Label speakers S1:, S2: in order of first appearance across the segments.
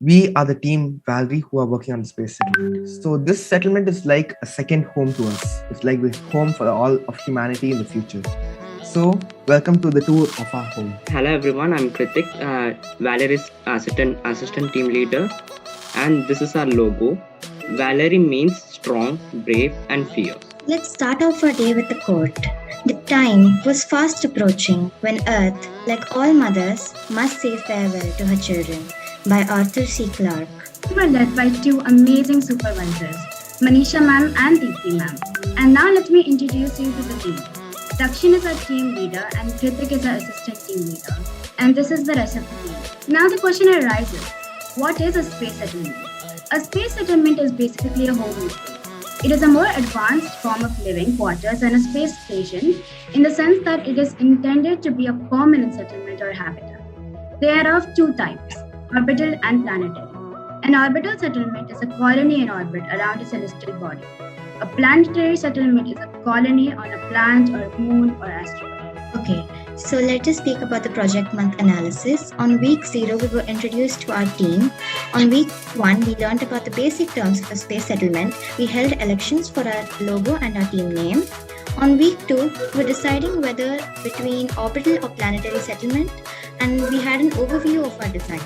S1: We are the team Valerie who are working on the space settlement. So this settlement is like a second home to us. It's like the home for all of humanity in the future. So welcome to the tour of our home.
S2: Hello everyone, I'm Kritik, Valerie's assistant team leader, and this is our logo. Valerie means strong, brave, and fierce.
S3: Let's start off our day with a quote. The time was fast approaching when Earth, like all mothers, must say farewell to her children, by Arthur C. Clarke.
S4: We were led by two amazing supervisors, Manisha ma'am and Deepthi ma'am. And now let me introduce you to the team. Dakshin is our team leader and Kritik is our assistant team leader. And this is the rest of the team. Now the question arises, what is a space settlement? A space settlement is basically a home in space. It is a more advanced form of living quarters than a space station in the sense that it is intended to be a permanent settlement or habitat. They are of two types, orbital and planetary. An orbital settlement is a colony in orbit around a celestial body. A planetary settlement is a colony on a planet or moon or asteroid.
S3: Okay, so let us speak about the project month analysis. On week 0, we were introduced to our team. On week 1, we learned about the basic terms of a space settlement. We held elections for our logo and our team name. On week 2, we were deciding whether between orbital or planetary settlement, and we had an overview of our design.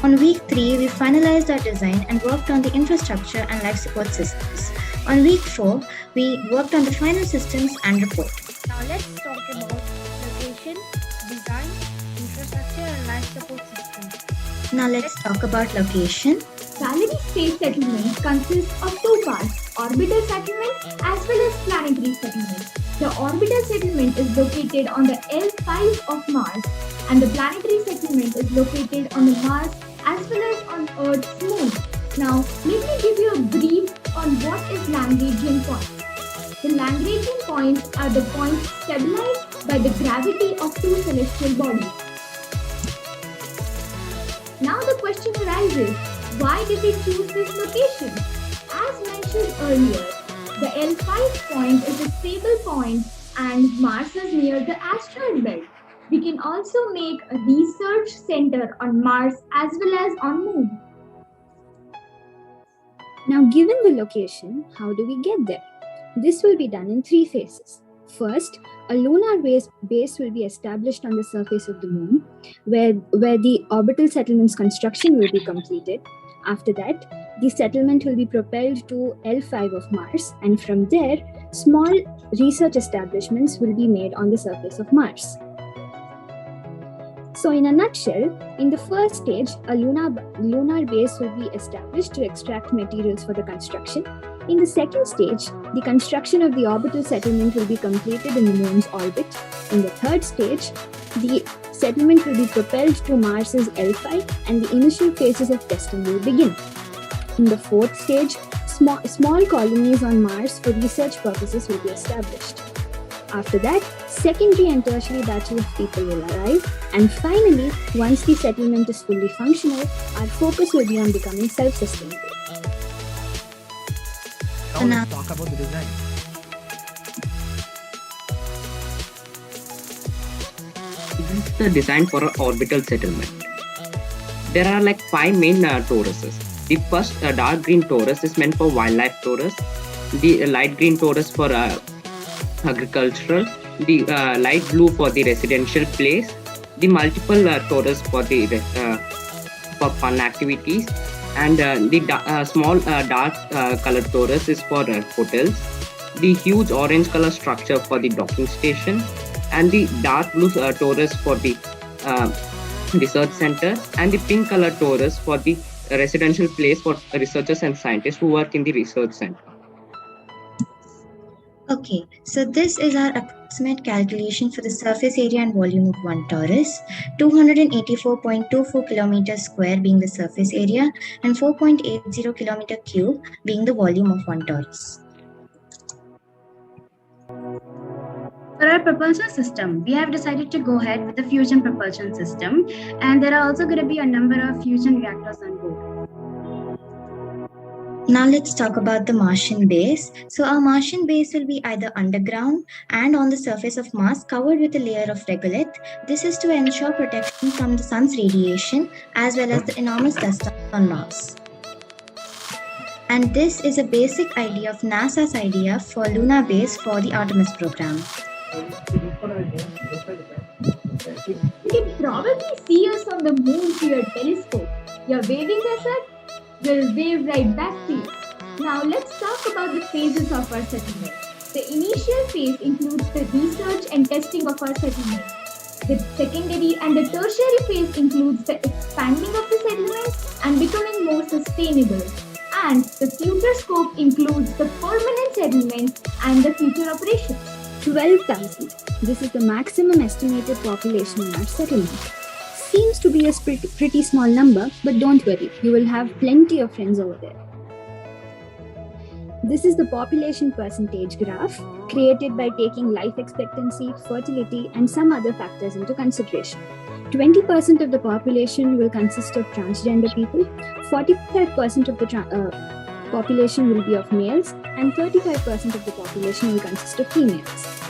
S3: On week 3, we finalized our design and worked on the infrastructure and life support systems. On week 4, we worked on the final systems and report.
S5: Now let's talk about location, design, infrastructure and life support systems.
S3: Now let's talk about location.
S6: Valerie space settlement consists of two parts, orbital settlement as well as planetary settlement. The orbital settlement is located on the L5 of Mars and the planetary settlement is located on the Mars as well as on Earth's moon. Now, let me give you a brief on what is Lagrangian points. The Lagrangian points are the points stabilized by the gravity of two celestial bodies. Now the question arises, why did we choose this location? As mentioned earlier, the L5 point is a stable point and Mars is near the asteroid belt. We can also make a research center on Mars as well as on Moon.
S4: Now, given the location, how do we get there? This will be done in 3 phases. First, a lunar base will be established on the surface of the moon, where the orbital settlement's construction will be completed. After that, the settlement will be propelled to L5 of Mars, and from there, small research establishments will be made on the surface of Mars. So in a nutshell, in the first stage, a lunar base will be established to extract materials for the construction. In the second stage, the construction of the orbital settlement will be completed in the moon's orbit. In the third stage, the settlement will be propelled to Mars's L5 and the initial phases of testing will begin. In the fourth stage, small colonies on Mars for research purposes will be established. After that, secondary and tertiary batches of people will arrive. And finally, once the settlement is fully functional, our focus will be on becoming self-sustainable.
S1: Now let's talk about the design.
S2: This is the design for an orbital settlement. There are like 5 main toruses. The first dark green torus is meant for wildlife torus. The light green torus for agricultural. The light blue for the residential place. The multiple torus for the for fun activities. And the small dark colored torus is for hotels. The huge orange color structure for the docking station. And the dark blue torus for the research center. And the pink color torus for the residential place for researchers and scientists who work in the research center.
S3: Okay, so this is our approximate calculation for the surface area and volume of one torus, 284.24 kilometers square being the surface area and 4.80 kilometer cube being the volume of one torus.
S4: For our propulsion system, we have decided to go ahead with the fusion propulsion system, and there are also going to be a number of fusion reactors on board.
S3: Now let's talk about the Martian base. So our Martian base will be either underground and on the surface of Mars covered with a layer of regolith. This is to ensure protection from the sun's radiation as well as the enormous dust storms on Mars. And this is a basic idea of NASA's idea for lunar base for the Artemis program.
S6: You can probably see us on the moon through your telescope. You're waving us at? We'll wave right back to you. Now let's talk about the phases of our settlement. The initial phase includes the research and testing of our settlement. The secondary and the tertiary phase includes the expanding of the settlement and becoming more sustainable. And the future scope includes the permanent settlement and the future operations.
S7: 12,000. This is the maximum estimated population in our settlement. Seems to be a pretty small number, but don't worry, you will have plenty of friends over there. This is the population percentage graph created by taking life expectancy, fertility, and some other factors into consideration. 20% of the population will consist of transgender people, 45% of the population will be of males, and 35% of the population will consist of females.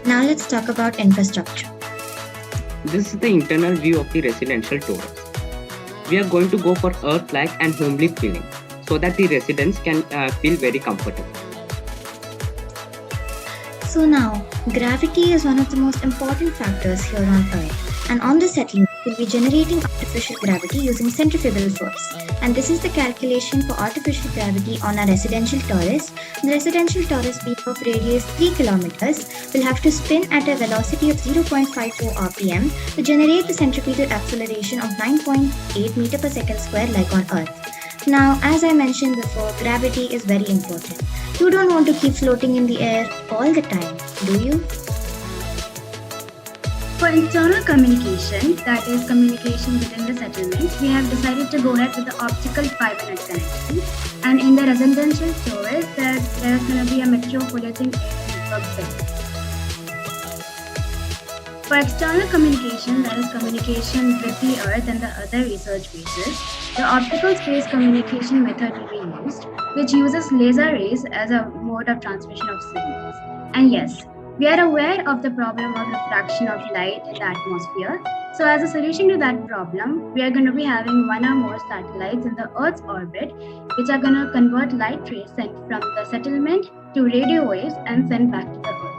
S3: Now let's talk about infrastructure.
S2: This is the internal view of the residential torus. We are going to go for Earth-like and homely feeling so that the residents can feel very comfortable.
S3: So now, gravity is one of the most important factors here on Earth, and on the settlement, we'll be generating artificial gravity using centrifugal force. And this is the calculation for artificial gravity on our residential torus. The residential torus being of radius 3 kilometers will have to spin at a velocity of 0.54 rpm to generate the centripetal acceleration of 9.8 meter per second square like on Earth. Now, as I mentioned before, gravity is very important. You don't want to keep floating in the air all the time, do you?
S4: For internal communication, that is communication within the settlement, we have decided to go ahead with the optical fiber net connection. And in the residential torus, there's going to be a metropolitan area network built. For external communication, that is communication with the Earth and the other research bases, the optical space communication method will be used, which uses laser rays as a mode of transmission of signals. And yes, we are aware of the problem of refraction of light in the atmosphere. So as a solution to that problem, we are going to be having one or more satellites in the Earth's orbit, which are going to convert light rays sent from the settlement to radio waves and sent back to the Earth.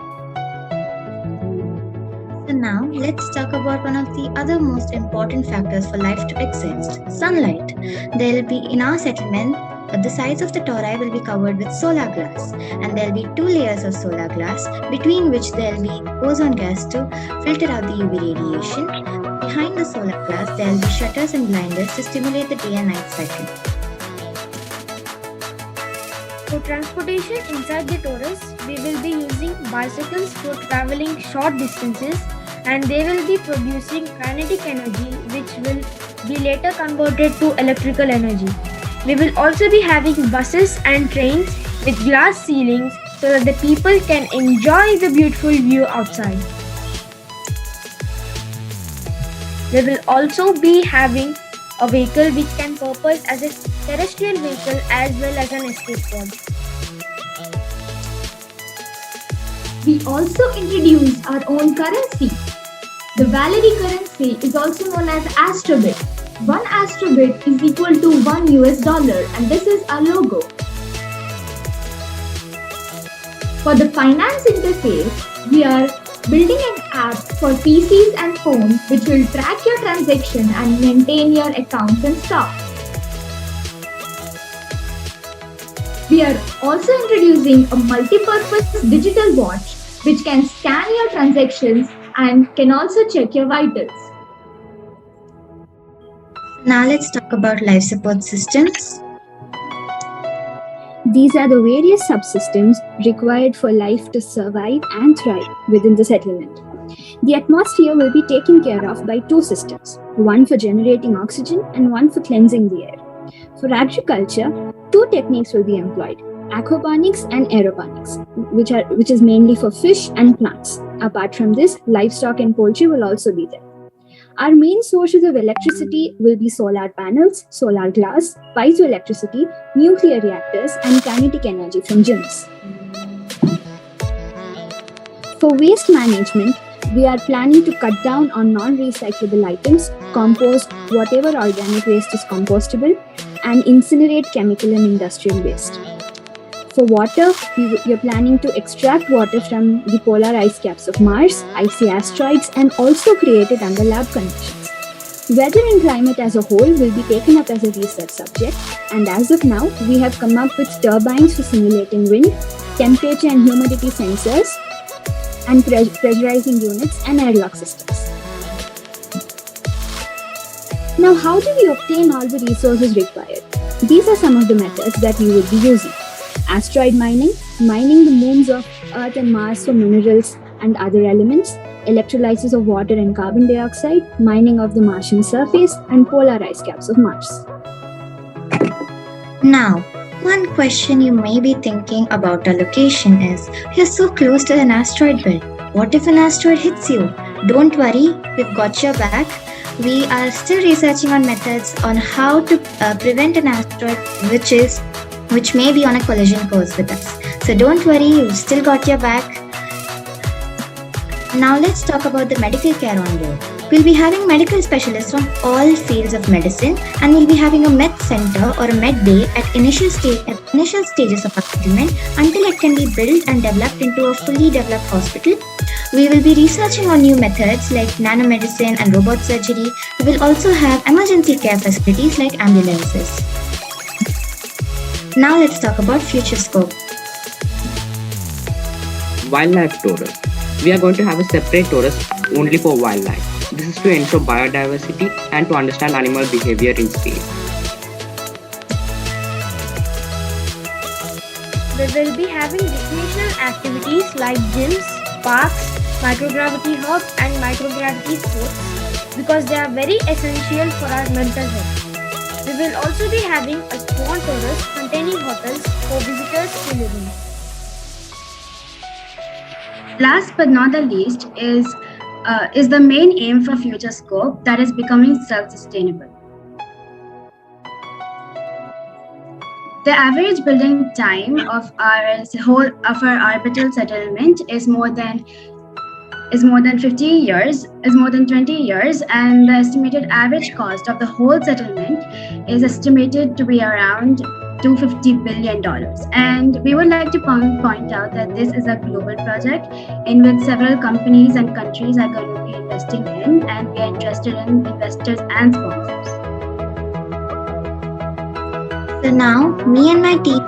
S3: So now, let's talk about one of the other most important factors for life to exist, sunlight. There will be in our settlement, the sides of the tori will be covered with solar glass, and there will be 2 layers of solar glass, between which there will be ozone gas to filter out the UV radiation. Behind the solar glass, there will be shutters and blinders to stimulate the day and night cycle.
S5: For transportation inside the torus, we will be using bicycles for traveling short distances, and they will be producing kinetic energy which will be later converted to electrical energy. We will also be having buses and trains with glass ceilings so that the people can enjoy the beautiful view outside. We will also be having a vehicle which can purpose as a terrestrial vehicle as well as an escape pod.
S6: We also introduced our own currency. The Valerie currency is also known as Astrobit. 1 Astrobit is equal to $1, and this is our logo. For the finance interface, we are building an app for PCs and phones which will track your transaction and maintain your accounts and stock. We are also introducing a multi-purpose digital watch which can scan your transactions and can also check your vitals.
S3: Now let's talk about life support systems.
S7: These are the various subsystems required for life to survive and thrive within the settlement. The atmosphere will be taken care of by 2 systems, one for generating oxygen and one for cleansing the air. For agriculture, 2 techniques will be employed, aquaponics and aeroponics, which is mainly for fish and plants. Apart from this, livestock and poultry will also be there. Our main sources of electricity will be solar panels, solar glass, piezoelectricity, nuclear reactors, and kinetic energy from gyms. For waste management, we are planning to cut down on non-recyclable items, compost whatever organic waste is compostable, and incinerate chemical and industrial waste. For water, we are planning to extract water from the polar ice caps of Mars, icy asteroids, and also create it under lab conditions. Weather and climate as a whole will be taken up as a research subject, and as of now, we have come up with turbines for simulating wind, temperature and humidity sensors, and pressurizing units and airlock systems. Now, how do we obtain all the resources required? These are some of the methods that we would be using. Asteroid mining, mining the moons of Earth and Mars for minerals and other elements, electrolysis of water and carbon dioxide, mining of the Martian surface, and polar ice caps of Mars.
S3: Now, one question you may be thinking about our location is, you're so close to an asteroid belt. What if an asteroid hits you? Don't worry, we've got your back. We are still researching on methods on how to prevent an asteroid which may be on a collision course with us. So don't worry, we've still got your back. Now let's talk about the medical care on board. We'll be having medical specialists from all fields of medicine, and we'll be having a med center or a med bay at initial stages of our settlement until it can be built and developed into a fully developed hospital. We will be researching on new methods like nanomedicine and robot surgery. We will also have emergency care facilities like ambulances. Now let's talk about future scope.
S2: Wildlife tours. We are going to have a separate tourist only for wildlife. This is to ensure biodiversity and to understand animal behavior in space.
S5: We will be having recreational activities like gyms, parks, microgravity hub and microgravity sports because they are very essential for our mental health. We will also be having a swan tourist containing hotels for visitors to live in.
S4: Last but not the least is the main aim for Future Scope, that is becoming self-sustainable. The average building time of our orbital settlement is more than 20 years, and the estimated average cost of the whole settlement is estimated to be around $250 billion. And we would like to point out that this is a global project in which several companies and countries are going to be investing in, and we are interested in investors and sponsors.
S3: So now, me and my team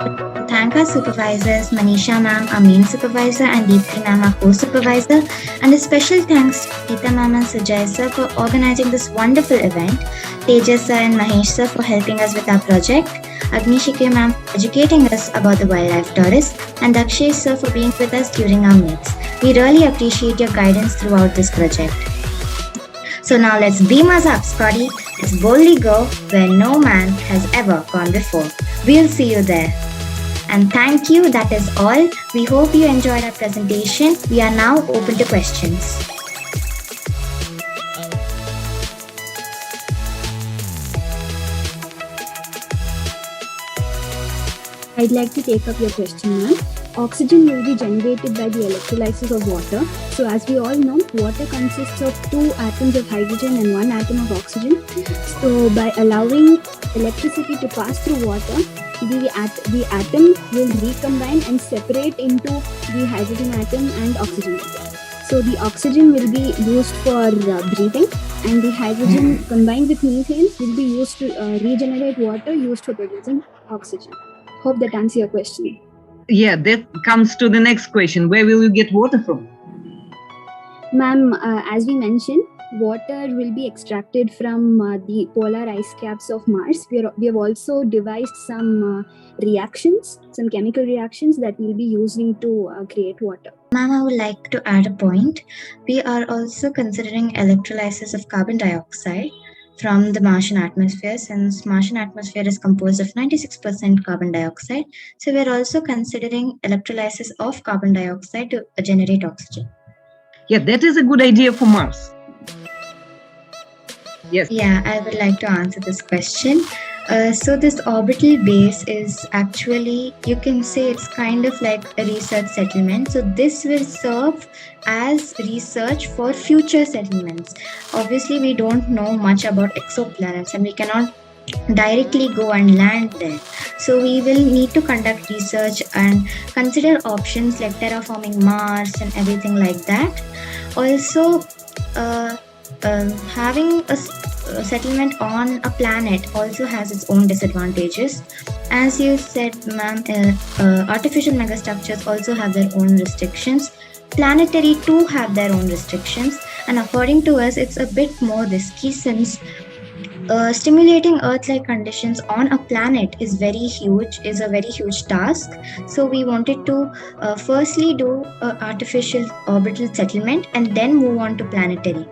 S3: thank our supervisors, Manisha ma'am, our main supervisor, and Deepthi ma'am, our co-supervisor. And a special thanks to Geeta ma'am and Sujay sir for organizing this wonderful event, Tejas sir and Mahesh sir for helping us with our project, Agnishike ma'am for educating us about the wildlife tourist, and Dakshesh sir for being with us during our meets. We really appreciate your guidance throughout this project. So now let's beam us up, Scotty. Let's boldly go where no man has ever gone before. We'll see you there. And thank you, that is all. We hope you enjoyed our presentation. We are now open to questions.
S7: I'd like to take up your question, ma'am. Oxygen will be generated by the electrolysis of water. So as we all know, water consists of 2 atoms of hydrogen and 1 atom of oxygen. So by allowing electricity to pass through water, the atom will recombine and separate into the hydrogen atom and oxygen atom. So the oxygen will be used for breathing, and the hydrogen combined with methane will be used to regenerate water used for producing oxygen. Hope that answers your question.
S8: Yeah, that comes to the next question. Where will you get water from?
S7: Ma'am, as we mentioned, water will be extracted from the polar ice caps of Mars. We have also devised some reactions, some chemical reactions that we'll be using to create water.
S3: Ma'am, I would like to add a point. We are also considering electrolysis of carbon dioxide from the Martian atmosphere, since Martian atmosphere is composed of 96% carbon dioxide. So we're also considering electrolysis of carbon dioxide to generate oxygen.
S8: Yeah, that is a good idea for Mars. Yes.
S3: Yeah, I would like to answer this question. So this orbital base is actually, you can say it's kind of like a research settlement. So this will serve as research for future settlements. Obviously, we don't know much about exoplanets and we cannot directly go and land there. So we will need to conduct research and consider options like terraforming Mars and everything like that. Also, having a settlement on a planet also has its own disadvantages. As you said, ma'am, artificial megastructures also have their own restrictions. Planetary too have their own restrictions, and according to us, it's a bit more risky since stimulating Earth-like conditions on a planet is a very huge task. So we wanted to firstly do artificial orbital settlement and then move on to planetary.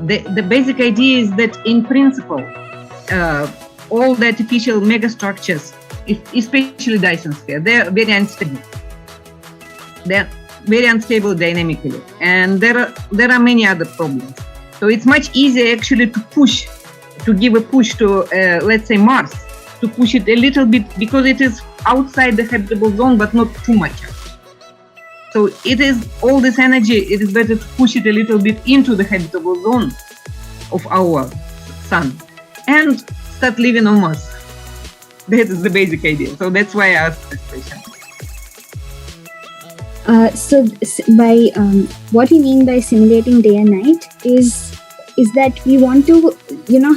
S8: The basic idea is that in principle, all the artificial megastructures, especially Dyson sphere, they're very unstable. They're very unstable dynamically, and there are many other problems. So it's much easier actually to give a push to let's say Mars, to push it a little bit because it is outside the habitable zone, but not too much. So it is all this energy, it is better to push it a little bit into the habitable zone of our sun and start living on Mars. That is the basic idea. So that's why I asked this question.
S7: So by what we mean by simulating day and night is that we want to,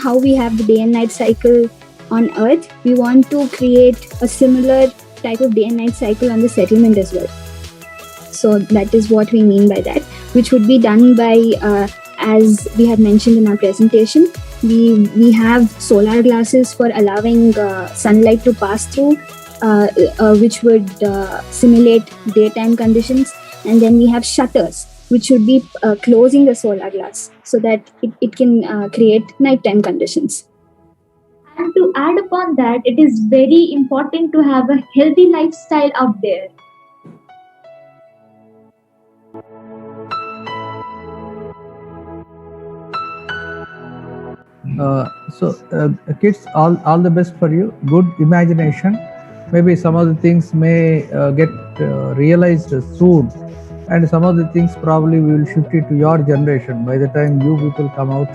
S7: how we have the day and night cycle on Earth, we want to create a similar type of day and night cycle on the settlement as well. So that is what we mean by that, which would be done by, as we had mentioned in our presentation, we have solar glasses for allowing sunlight to pass through, which would simulate daytime conditions, and then we have shutters which should be closing the solar glass so that it can create nighttime conditions.
S6: And to add upon that, it is very important to have a healthy lifestyle out there.
S9: Kids, all the best for you. Good imagination. Maybe some of the things may get realized soon, and some of the things probably we will shift it to your generation. By the time you people come out,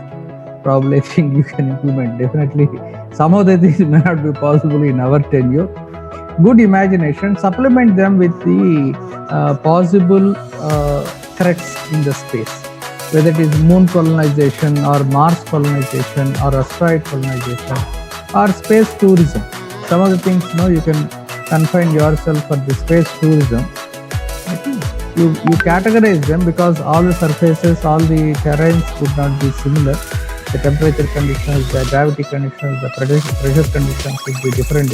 S9: probably I think you can implement. Definitely, some of the things may not be possible in our tenure. Good imagination. Supplement them with the possible threats in the space, whether it is moon colonization or Mars colonization or asteroid colonization or space tourism. Some of the things, you can confine yourself for the space tourism. You categorize them because all the surfaces, all the terrains could not be similar. The temperature conditions, the gravity conditions, the pressure conditions could be different.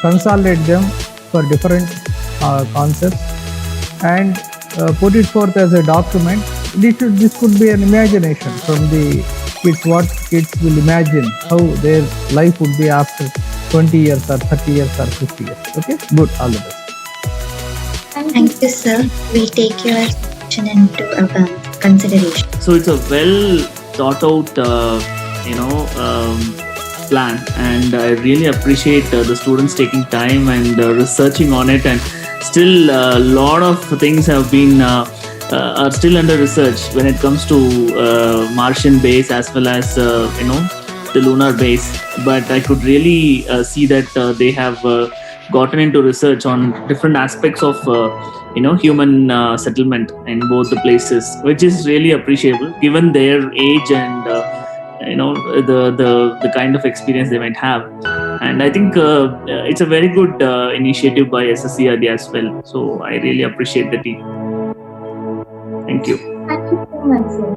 S9: Consolidate them for different concepts and put it forth as a document. This could be an imagination from the kids, what kids will imagine how their life would be after 20 years or 30 years or 50 years. Okay, good, all the best.
S3: Thank you, sir. We take your suggestion into consideration.
S10: So it's a well thought out, plan, and I really appreciate the students taking time and researching on it. And still, a lot of things have been are still under research when it comes to Martian base as well as the lunar base. But I could really see that they have gotten into research on different aspects of human settlement in both the places, which is really appreciable given their age and the kind of experience they might have. And I think it's a very good initiative by SSCRD as well. So I really appreciate the team. Thank you.
S6: Thank you so much, sir.